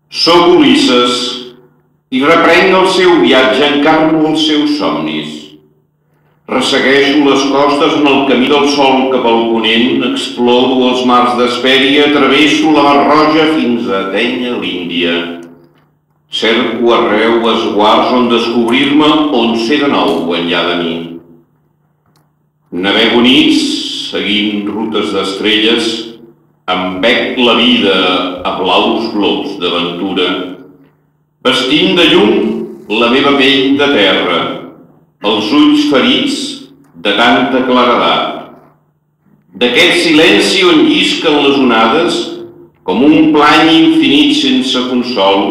Sóc Ulisses i reprenc el seu viatge, encarno els seus somnis. Ressegueixo les costes en el camí del sol cap al ponent, exploro els mars d'Hespèria, travesso la Mar Roja fins a Atènia, l'Índia. Cerco arreu esguards on descobrir-me, on ser de nou enllà de mi. Navego nits, seguint rutes d'estrelles, em bec la vida a blaus globs d'aventura, vestint de llum la meva pell de terra, els ulls ferits de tanta claredat. D'aquest silenci on llisquen les onades, com un plany infinit sense consol,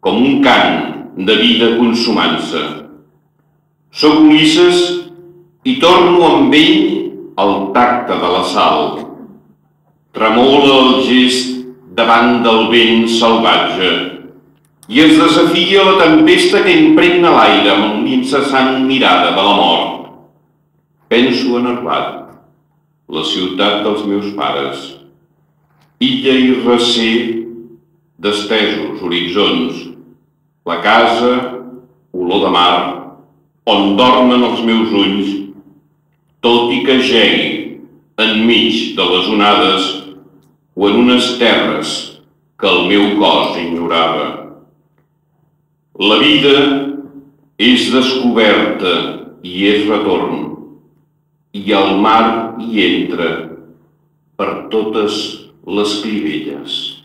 com un cant de vida consumant-se. Sóc Ulisses i torno amb ell al tacte de la sal. Tremola el gest davant del vent salvatge i es desafia la tempesta que impregna l'aire amb l'incessant mirada de la mort. Penso en Arbat, la ciutat dels meus pares, illa i recer d'estesos horitzons, la casa, olor de mar, on dormen els meus ulls, tot i que gegui enmig de les onades o en unes terres que el meu cos ignorava. La vida és descoberta i és retorn, i el mar hi entra per totes les clivelles.